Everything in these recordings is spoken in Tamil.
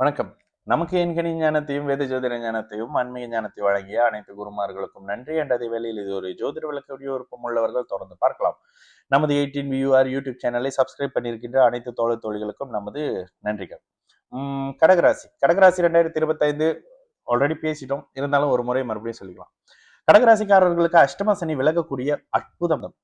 வணக்கம். நமக்கு எண்கணி ஞானத்தையும், வேத ஜோதிட ஞானத்தையும், ஆன்மீக ஞானத்தை வழங்கிய அனைத்து குருமார்களுக்கும் நன்றி. என்ற அதே வேளையில் இது ஒரு ஜோதிட விளக்க விருப்பம் உள்ளவர்கள் தொடர்ந்து பார்க்கலாம். நமது 18 வியூஆர் யூடியூப் சேனலை சப்ஸ்கிரைப் பண்ணியிருக்கின்ற அனைத்து தோழர் தோழிகளுக்கும் நமது நன்றிகள். கடகராசி கடகராசி 2025 ஆல்ரெடி பேசிட்டோம். இருந்தாலும் ஒரு முறை மறுபடியும் சொல்லிக்கலாம். கடகராசிக்காரர்களுக்கு அஷ்டம சனி விலகக்கூடிய அற்புதம்.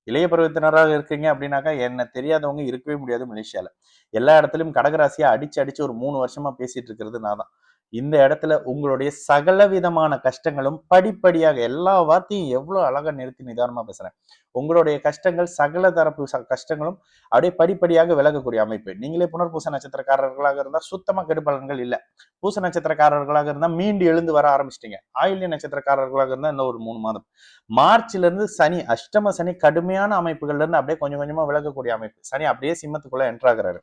இளைய பருவத்தினராக இருக்கீங்க அப்படின்னாக்கா என்ன தெரியாதவங்க இருக்கவே முடியாது மலேசியால. எல்லா இடத்துலயும் கடகராசியா அடிச்சு அடிச்சு ஒரு 3 வருஷமா பேசிட்டு இருக்கிறது நான் தான். இந்த இடத்துல உங்களுடைய சகல விதமான கஷ்டங்களும் படிப்படியாக எல்லா வார்த்தையும் எவ்வளவு அழகா நிறுத்தி நிதானமா பேசுறேன். உங்களுடைய கஷ்டங்கள் சகல தரப்பு கஷ்டங்களும் அப்படியே படிப்படியாக விலகக்கூடிய அமைப்பு. நீங்களே புனர்பூச நட்சத்திரக்காரர்களாக இருந்தா சுத்தமா கெடுபலன்கள் இல்லை. பூச நட்சத்திரக்காரர்களாக இருந்தா மீண்டு எழுந்து வர ஆரம்பிச்சிட்டீங்க. ஆயில்ய நட்சத்திரக்காரர்களாக இருந்தா இன்னும் ஒரு 3 மாதம். மார்ச்ல இருந்து சனி அஷ்டம சனி கடுமையான அமைப்புகள்ல இருந்து அப்படியே கொஞ்சம் கொஞ்சமா விலகக்கூடிய அமைப்பு. சனி அப்படியே சிம்மத்துக்குள்ள என்ட்ராகிறாரு.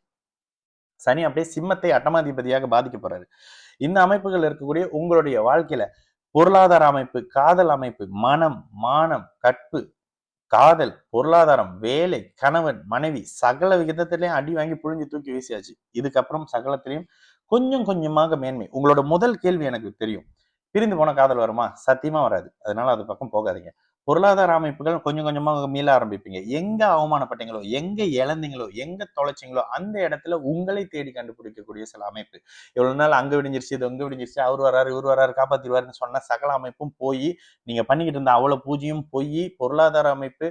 சனி அப்படியே சிம்மத்தை அட்டமாதிபதியாக பாதிக்க போறாரு. இந்த அமைப்புகள் இருக்கக்கூடிய உங்களுடைய வாழ்க்கையில பொருளாதார அமைப்பு, காதல் அமைப்பு, மனம், மானம், கற்பு, காதல், பொருளாதாரம், வேலை, கணவன், மனைவி சகல விகிதத்திலையும் அடி வாங்கி புழிஞ்சு தூக்கி வீசியாச்சு. இதுக்கப்புறம் சகலத்திலையும் கொஞ்சம் கொஞ்சமாக மேன்மை. உங்களோட முதல் கேள்வி எனக்கு தெரியும். பிரிந்து போன காதல் வருமா? சத்தியமா வராது. அதனால அது பக்கம் போகாதீங்க. பொருளாதார அமைப்புகள் கொஞ்சம் கொஞ்சமாக மீள ஆரம்பிப்பீங்க. எங்க அவமானப்பட்டீங்களோ, எங்க இழந்தீங்களோ, எங்க தொலைச்சிங்களோ அந்த இடத்துல உங்களை தேடி கண்டுபிடிக்கக்கூடிய சில அமைப்பு. இவ்வளவு நாள் அங்க விடிஞ்சிருச்சு, இது அங்க விடிஞ்சிருச்சு, அவர் வராரு, இவர் வராரு, காப்பாத்திடுவாருன்னு சொன்ன சகல அமைப்பும் போய் நீங்க பண்ணிக்கிட்டு இருந்த அவ்வளவு பூஜையும் போய் பொருளாதார அமைப்பு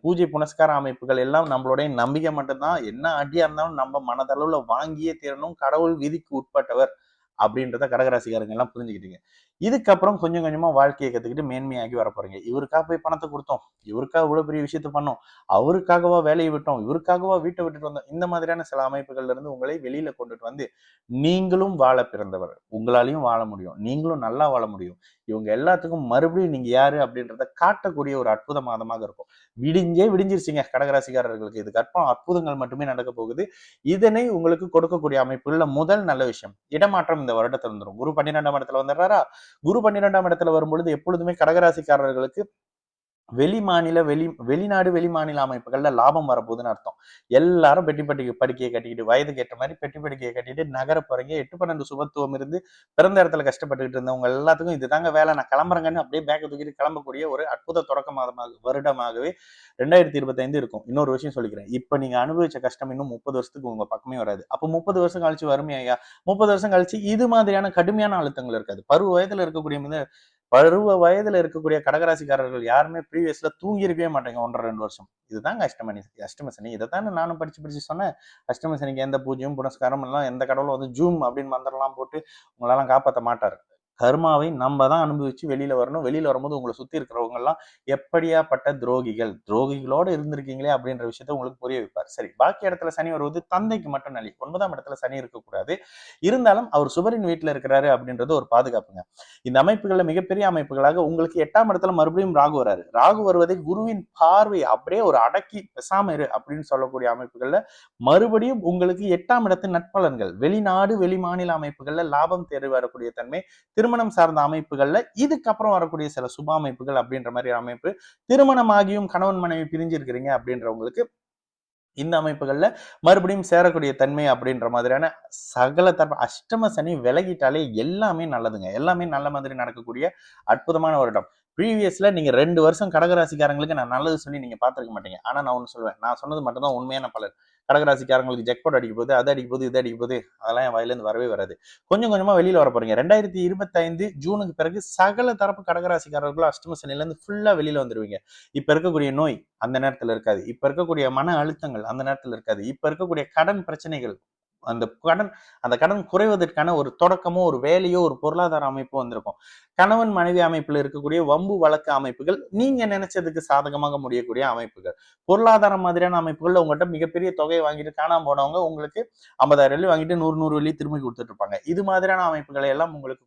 பூஜை புனஸ்கார அமைப்புகள் எல்லாம் நம்மளுடைய நம்பிக்கை மட்டும்தான். என்ன அடியா இருந்தாலும் நம்ம மனதளவுல வாங்கியே தீரணும். கடவுள் விதிக்கு உட்பட்டவர் அப்படின்றத கடகராசிக்காரங்க எல்லாம் புரிஞ்சுக்கிட்டீங்க. இதுக்கப்புறம் கொஞ்சம் கொஞ்சமா வாழ்க்கையை கத்துக்கிட்டு மேன்மையாகி வர போறீங்க. இவருக்காக போய் பணத்தை கொடுத்தோம், இவருக்காக இவ்வளவு பெரிய விஷயத்த பண்ணோம், அவருக்காகவா வேலையை விட்டோம், இவருக்காகவா வீட்டை விட்டுட்டு வந்தோம், இந்த மாதிரியான சில அமைப்புகள்ல இருந்து உங்களை வெளியில கொண்டுட்டு வந்து நீங்களும் வாழ பிறந்தவர், உங்களாலையும் வாழ முடியும், நீங்களும் நல்லா வாழ முடியும். இவங்க எல்லாத்துக்கும் மறுபடியும் நீங்க யாரு அப்படின்றத காட்டக்கூடிய ஒரு அற்புத மாதமாக இருக்கும். விடிஞ்சிருச்சுங்க கடகராசிக்காரர்களுக்கு. இதுக்கு அற்பம் அற்புதங்கள் மட்டுமே நடக்க போகுது. இதனை உங்களுக்கு கொடுக்கக்கூடிய அமைப்புல முதல் நல்ல விஷயம் இடமாற்றம் இந்த வருடத்துல வந்துடும். குரு 12ஆம் இடத்துல வந்துடுறாரா? குரு 12ஆம் இடத்துல வரும்பொழுது எப்பொழுதுமே கடகராசிக்காரர்களுக்கு வெளிநாடு வெளி மாநில அமைப்புகள்ல லாபம் வரப்போகுதுன்னு அர்த்தம். எல்லாரும் பெட்டி படுக்கையை கட்டிக்கிட்டு வயதுக்கு ஏற்ற மாதிரி பெட்டி படுக்கையை கட்டிட்டு நகர போறீங்க. 8-12 சுபத்துவம் இருந்து பிறந்த இடத்துல கஷ்டப்பட்டுக்கிட்டு இருந்தவங்க எல்லாத்துக்கும் இதுதாங்க வேலை, நான் கிளம்புறேங்கன்னு அப்படியே பேக்கை தூக்கிட்டு கிளம்பக்கூடிய ஒரு அற்புத தொடக்க வருடமாகவே 2025 இருக்கும். இன்னொரு விஷயம் சொல்லிக்கிறேன். இப்ப நீங்க அனுபவிச்ச கஷ்டம் இன்னும் 30 வருஷத்துக்கு உங்க பக்கமே வராது. அப்போ 30 வருஷம் கழிச்சு வறுமையா? 30 வருஷம் கழிச்சு இது மாதிரியான கடுமையான அழுத்தங்கள் இருக்காது. பருவ வயதுல இருக்கக்கூடிய கடகராசிக்காரர்கள் யாருமே ப்ரீவியஸ்ல தூங்கி இருக்கவே மாட்டாங்க 1.5-2 வருஷம். இதுதாங்க அஷ்டம சனி. இதைத்தானே நானும் படிச்சு சொன்னேன். அஷ்டம சனிக்கு எந்த பூஜையும் புனஸ்காரம் எல்லாம் எந்த கடவுளும் வந்து ஜூம் அப்படின்னு மந்திரம்லாம் போட்டு உங்களெல்லாம் காப்பாற்ற மாட்டாரு. கர்மாவை நம்ம தான் அனுபவிச்சு வெளியில வரணும். வெளியில வரும்போது உங்களை சுத்தி இருக்கிறவங்க எல்லாம் எப்படியாப்பட்ட துரோகிகளோட இருந்திருக்கீங்களே அப்படின்ற விஷயத்த உங்களுக்கு புரிய வைப்பார். சரி, பாக்கி இடத்துல சனி வருவது தந்தைக்கு மட்டும் நலி. 9ஆம் இடத்துல சனி இருக்கக்கூடாது. இருந்தாலும் அவர் சுபரின் வீட்டுல இருக்கிறாரு அப்படின்றது ஒரு பாதுகாப்புங்க. இந்த அமைப்புகள்ல மிகப்பெரிய அமைப்புகளாக உங்களுக்கு 8ஆம் இடத்துல மறுபடியும் ராகு வராரு. ராகு வருவதை குருவின் பார்வை அப்படியே ஒரு அடக்கி பெசாம இரு அப்படின்னு சொல்லக்கூடிய அமைப்புகள்ல மறுபடியும் உங்களுக்கு 8ஆம் இடத்து நட்பலன்கள் வெளிநாடு வெளி மாநில அமைப்புகள்ல லாபம் தேடி வரக்கூடிய தன்மை, திருமணம் சார்ந்த அமைப்புகள்ல இதுக்கப்புறம் வரக்கூடிய சில சுப அமைப்புகள் அப்படின்ற மாதிரி அமைப்பு, திருமணமாகியும் கணவன் மனைவி பிரிஞ்சு இருக்கிறீங்க அப்படின்றவங்களுக்கு இந்த அமைப்புகள்ல மறுபடியும் சேரக்கூடிய தன்மை அப்படின்ற மாதிரியான சகல தரப்பு அஷ்டம சனி விலகிட்டாலே எல்லாமே நல்லதுங்க. எல்லாமே நல்ல மாதிரி நடக்கக்கூடிய அற்புதமான வருடம். ப்ரீவியஸ்ல நீங்க 2 வருஷம் கடகராசிக்காரங்களுக்கு நான் நல்லது சொல்லி நீங்க பார்த்திருக்க மாட்டீங்க. ஆனா நான் ஒண்ணு சொல்லுவேன், நான் சொன்னது மட்டும்தான் உண்மையான பலன். கடகராசிக்காரங்களுக்கு ஜெக்பாட் அடிக்க போகுது, அது அடிக்க போகுது, இது அடிக்க போகுது, அதெல்லாம் என் வாயிலிருந்து வரவே வராது. கொஞ்சம் கொஞ்சமா வெளியில வர போறீங்க. 2025 ஜூனுக்கு பிறகு சகல தரப்பு கடகராசிக்காரர்களும் அஷ்டம சனில இருந்து ஃபுல்லா வெளியில வந்துருவீங்க. இப்ப இருக்கக்கூடிய நோய் அந்த நேரத்துல இருக்காது. இப்ப இருக்கக்கூடிய மன அழுத்தங்கள் அந்த நேரத்துல இருக்காது. இப்ப இருக்கக்கூடிய கடன் பிரச்சனைகள் அந்த கடன் குறைவதற்கான ஒரு தொடக்கமோ ஒரு வேலையோ ஒரு பொருளாதார அமைப்போ வந்திருக்கும். கணவன் மனைவி அமைப்புல இருக்கக்கூடிய வம்பு வழக்கு அமைப்புகள் நீங்க நினைச்சதுக்கு சாதகமாக முடியக்கூடிய அமைப்புகள். பொருளாதாரம் மாதிரியான அமைப்புகள்ல உங்கள்கிட்ட மிகப்பெரிய தொகையை வாங்கிட்டு காணாம போனவங்க உங்களுக்கு 50,000 வெள்ளி வாங்கிட்டு 100 வெள்ளி திரும்பி கொடுத்துட்டு இருப்பாங்க. இது மாதிரியான அமைப்புகளை எல்லாம் உங்களுக்கு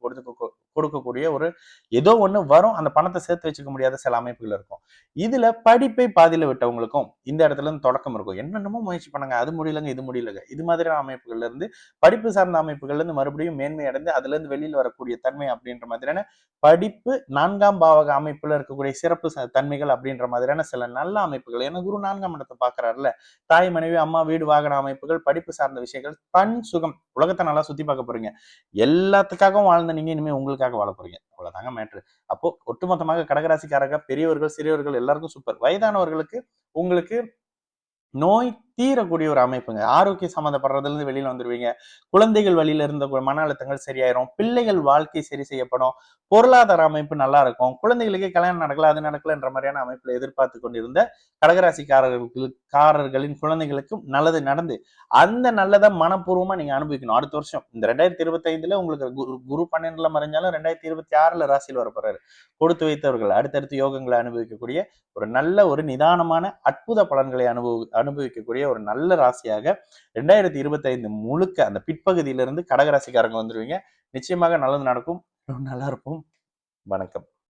கொடுக்கக்கூடிய ஒரு ஏதோ ஒண்ணு வரும். அந்த பணத்தை சேர்த்து வச்சுக்க முடியாத சில அமைப்புகள் இருக்கும். இதுல படிப்பை பாதியில விட்டவங்களுக்கும் இந்த இடத்துல இருந்து தொடக்கம் இருக்கும். என்னென்னமோ முயற்சி பண்ணாங்க, அது முடியலங்க, இது முடியலங்க. இது மாதிரியான அமைப்புகள்ல இருந்து படிப்பு சார்ந்த அமைப்புகள்ல இருந்து மறுபடியும் மேன்மை அடைந்து அதுல இருந்து வெளியில வரக்கூடிய தன்மை அப்படின்ற மாதிரியான படிப்பு 4ஆம் பாவக அமைப்புல இருக்கக்கூடிய சிறப்பு தன்மைகள் அப்படின்ற மாதிரியான சில நல்ல அமைப்புகள். ஏன்னா குரு 4ஆம் இடத்தை பாக்குறாருல. தாய், மனைவி, அம்மா, வீடு, வாகன அமைப்புகள், படிப்பு சார்ந்த விஷயங்கள், தன் சுகம். உலகத்தை நல்லா சுத்தி பார்க்க போறீங்க. எல்லாத்துக்காகவும் வாழ்ந்த நீங்க இனிமே உங்களுக்காக வாழ போறீங்க. அவ்வளவுதாங்க மேட்ரு. அப்போ ஒட்டுமொத்தமாக கடகராசிக்காரங்க பெரியவர்கள், சிறியவர்கள் எல்லாருக்கும் சூப்பர். வயதானவர்களுக்கு உங்களுக்கு நோய் தீரக்கூடிய ஒரு அமைப்புங்க. ஆரோக்கியம் சம்மந்தப்படுறதுல இருந்து வெளியில வந்துருவீங்க. குழந்தைகள் வழியில இருந்த மன அழுத்தங்கள் சரியாயிரும். பிள்ளைகள் வாழ்க்கை சரி செய்யப்படும். பொருளாதார அமைப்பு நல்லா இருக்கும். குழந்தைகளுக்கே கல்யாணம் நடக்கல, அது நடக்கலன்ற மாதிரியான அமைப்புல எதிர்பார்த்து கொண்டிருந்த கடகராசிக்காரர்களின் குழந்தைகளுக்கும் நல்லது நடந்து அந்த நல்லதை மனப்பூர்வமா நீங்க அனுபவிக்கணும். அடுத்த வருஷம் இந்த 2025ல உங்களுக்கு குரு 12ல மறைஞ்சாலும் 2026ல ராசியில் வர போறாரு. கொடுத்து வைத்தவர்கள் அடுத்தடுத்து யோகங்களை அனுபவிக்கக்கூடிய ஒரு நல்ல ஒரு நிதானமான அற்புத பலன்களை அனுபவிக்கக்கூடிய ஒரு நல்ல ராசியாக 2025 முழுக்க அந்த பிற்பகுதியிலிருந்து கடகராசிக்காரங்க வந்துருவீங்க. நிச்சயமாக நல்லது நடக்கும். நல்லா இருப்போம். வணக்கம்.